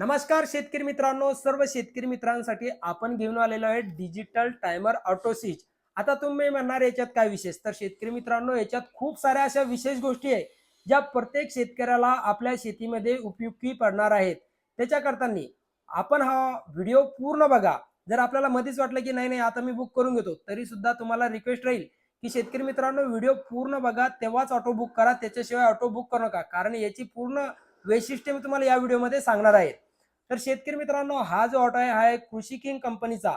नमस्कार शेतकरी मित्रांनो, सर्व शेतकरी मित्रांसाठी आपण घेऊन आलेलो आहे डिजिटल टायमर ऑटो स्विच। आता तुम्ही म्हणणार याच्यात काय विशेष, तर शेतकरी मित्रांनो याच्यात खूप साऱ्या अशा विशेष गोष्टी आहे ज्या प्रत्येक शेतकऱ्याला आपल्या शेतीमध्ये उपयुक्ती पडणार आहेत। त्याच्याकरतानी आपण हा व्हिडिओ पूर्ण बघा। जर आपल्याला मध्येच वाटलं की नाही नाही आता मी बुक करून घेतो, तरी सुद्धा तुम्हाला रिक्वेस्ट राहील की शेतकरी मित्रांनो व्हिडिओ पूर्ण बघा, तेव्हाच ऑटो बुक करा, त्याच्याशिवाय ऑटो बुक करू नका, कारण याची पूर्ण वैशिष्ट्य मी तुम्हाला या व्हिडिओमध्ये सांगणार आहे। तर शेतकरी मित्रांनो हा जो ऑटो आहे हा आहे कृषी किंग कंपनीचा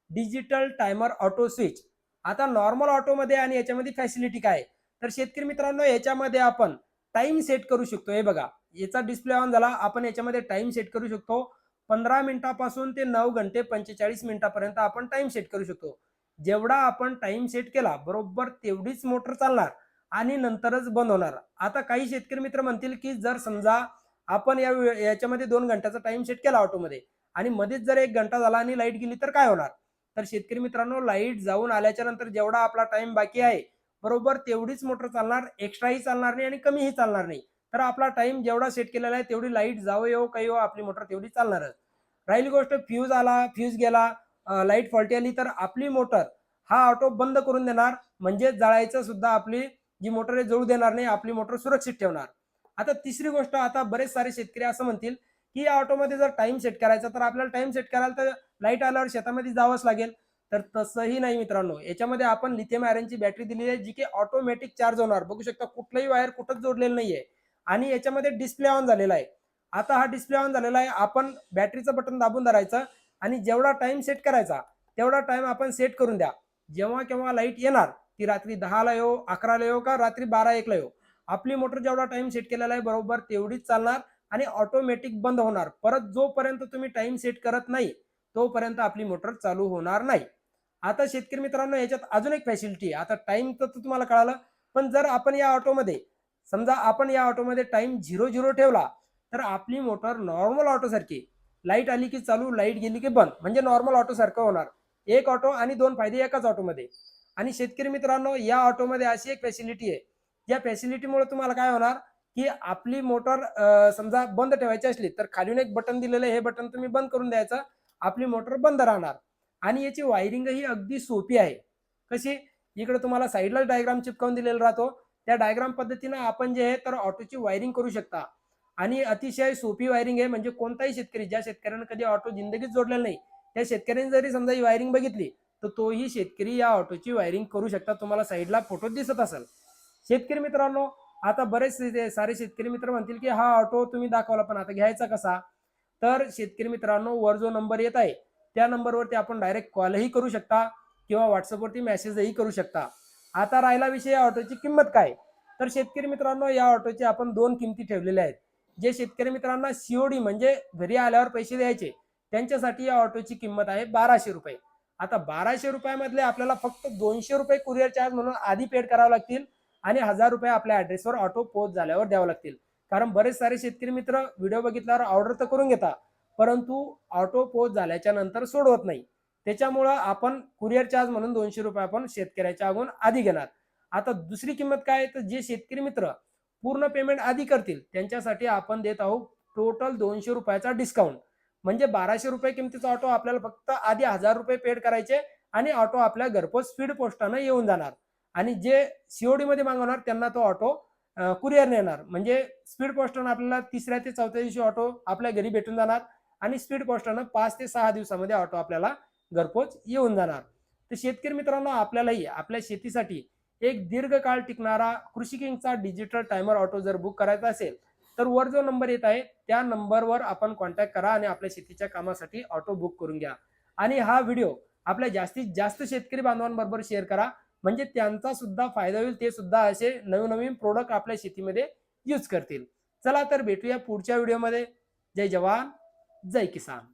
डिजिटल टायमर ऑटो स्विच। आता नॉर्मल ऑटो मध्ये आणि याच्यामध्ये फॅसिलिटी काय आहे, तर शेतकरी मित्रांनो याच्यामध्ये आपण टाइम सेट करू शकतो। हे बघा, याचा डिस्प्ले ऑन झाला, आपण याच्यामध्ये टाइम सेट करू शकतो। 15 मिनिटापासून ते 9 घंटे 45 मिनिटापर्यंत आपण टाइम सेट करू शकतो। जेवढा आपण टाइम सेट केला बरोबर तेवढीच मोटर चालणार आणि नंतरच बंद होणार। आता काही शेतकरी मित्र म्हणतील की जर समजा आपण याच्यामध्ये 2 घंट्याचा टाइम सेट केला ऑटोमध्ये आणि मध्येच जर 1 घंटा झाला आणि लाईट गेली तर काय होणार, तर शेतकरी मित्रांनो लाईट जाऊन आल्याच्या नंतर जेवढा आपला टाइम बाकी आहे बरोबर तेवढीच मोटर चालणार, एक्स्ट्राही चालणार नाही आणि कमीही चालणार नाही। तर आपला टाइम जेवढा सेट केलेला आहे तेवढी लाईट जावो येवो काही हो आपली मोटर तेवढी चालणारच। राहिली गोष्ट फ्यूज आला, फ्यूज गेला, लाईट फॉल्टी आली तर आपली मोटर हा ऑटो बंद करून देणार, म्हणजे जळायचं सुद्धा आपली जी मोटर आहे जळू देणार नाही, आपली मोटर सुरक्षित ठेवणार। आता तिसरी गोष्ट, आता बरेच सारे शेतकरी असं म्हणतील की या ऑटोमध्ये जर टाइम सेट करायचा तर आपल्याला टाइम सेट करायला तर लाईट आल्यावर शेतामध्ये जावंच लागेल, तर तसंही नाही मित्रांनो। याच्यामध्ये आपण लिथियम आयर्नची बॅटरी दिलेली आहे जी की ऑटोमॅटिक चार्ज होणार, बघू शकता कुठलाही वायर कुठंच जोडलेलं नाहीये आणि याच्यामध्ये डिस्प्ले ऑन झालेला आहे। आता हा डिस्प्ले ऑन झालेला आहे, आपण बॅटरीचं बटन दाबून धरायचं आणि जेवढा टाइम सेट करायचा तेवढा टाइम आपण सेट करून द्या। जेव्हा केव्हा लाईट येणार ती रात्री 10 ला येऊ, 11 ला येऊ का रात्री 12 1 ला येऊ, आपली मोटर जेवढा टाइम सेट केलेला आहे बरोबर तेवढीच चालणार आणि ऑटोमॅटिक बंद होणार। परत जोपर्यंत तुम्ही टाइम सेट करत नाही तोपर्यंत आपली मोटर चालू होणार नाही। आता शेतकरी मित्रांनो याच्यात अजून एक फॅसिलिटी आहे। आता टाइम तर तुम्हाला कळालं, पण जर आपण या ऑटोमध्ये समजा आपण या ऑटोमध्ये टाइम 00 ठेवला तर आपली मोटर नॉर्मल ऑटो सारखी लाईट आली की चालू, लाईट गेली की बंद, म्हणजे नॉर्मल ऑटो सारखं होणार। एक ऑटो आणि दोन फायदे एकाच ऑटोमध्ये। आणि शेतकरी मित्रांनो या ऑटोमध्ये अशी एक फॅसिलिटी आहे, या फॅसिलिटीमुळे तुम्हाला काय होणार की आपली मोटर समजा बंद ठेवायची असली तर खालून एक बटन दिलेलं आहे, हे बटन तुम्ही बंद करून द्यायचं, आपली मोटर बंद राहणार। आणि याची वायरिंग ही अगदी सोपी आहे। कशी, इकडे तुम्हाला साईडला डायग्राम चिपकावून दिलेला राहतो, त्या डायग्राम पद्धतीने आपण जे आहे तर ऑटोची वायरिंग करू शकता आणि अतिशय सोपी वायरिंग आहे। म्हणजे कोणताही शेतकरी, ज्या शेतकऱ्याने कधी ऑटो जिंदगीत जोडलेला नाही, त्या शेतकऱ्याने जरी समजा ही वायरिंग बघितली तर तोही शेतकरी या ऑटोची वायरिंग करू शकता। तुम्हाला साईडला फोटो दिसत असेल। शेतकरी मित्रांनो आता बरेच सारे शेतकरी मित्र म्हणतील की हा ऑटो तुम्ही दाखवला पण आता घ्यायचा कसा, तर शेतकरी मित्रांनो वर जो नंबर येत आहे त्या नंबरवरती आपण डायरेक्ट कॉलही करू शकता किंवा व्हॉट्सअपवरती मेसेजही करू शकता। आता राहिला विषय या ऑटोची किंमत काय, तर शेतकरी मित्रांनो या ऑटोची आपण दोन किमती ठेवलेल्या आहेत। जे शेतकरी मित्रांना सीओडी म्हणजे घरी आल्यावर पैसे द्यायचे त्यांच्यासाठी या ऑटोची किंमत आहे 1200 रुपये। आता 1200 रुपयामधले आपल्याला फक्त 200 रुपये कुरिअर चार्ज म्हणून आधी पेड करावे लागतील आणि 1000 रुपये आपल्या ऍड्रेसवर ऑटो पोच झाल्यावर द्यावे लागतील। कारण बरेच सारे शेतकरी मित्र व्हिडिओ बघितल्यावर ऑर्डर तर करून घेता, परंतु ऑटो पोच झाल्याच्या नंतर सोडवत नाही। त्याच्यामुळं आपण कुरिअर चार्ज म्हणून 200 रुपये आपण शेतकऱ्याच्या अगोदर आधी घेणार। आता दुसरी किंमत काय, तर जे शेतकरी मित्र पूर्ण पेमेंट आधी करतील त्यांच्यासाठी आपण देत आहोत टोटल 200 रुपयाचा डिस्काउंट। म्हणजे 1200 रुपये किमतीचा ऑटो आपल्याला फक्त आधी 1000 रुपये पेड करायचे आणि ऑटो आपल्या घरपोच स्पीड पोस्टाने येऊन जाणार। आणि जे सीओडी मध्ये मागवणार त्यांना तो ऑटो कुरिअरने येणार, म्हणजे स्पीड पोस्टाने आपल्याला तिसऱ्या ते चौथ्या दिवशी ऑटो आपल्या घरी भेटून जाणार आणि स्पीड पोस्टाने 5 ते 6 दिवसामध्ये ऑटो आपल्याला घरपोच येऊन जाणार। तर शेतकरी मित्रांनो आपल्यालाही आपल्या शेतीसाठी एक दीर्घकाळ टिकणारा कृषी किंगचा डिजिटल टायमर ऑटो जर बुक करायचा असेल तर वर जो नंबर येत आहे त्या नंबरवर आपण कॉन्टॅक्ट करा आणि आपल्या शेतीच्या कामासाठी ऑटो बुक करून घ्या। आणि हा व्हिडिओ आपल्या जास्तीत जास्त शेतकरी बांधवांबरोबर शेअर करा, म्हणजे त्यांचा सुद्धा फायदा होईल, ते सुद्धा असे नवनवीन प्रोडक्ट आपल्या शेतीमध्ये यूज करतील। चला तर भेटूया पुढच्या व्हिडिओमध्ये। जय जवान जय किसान।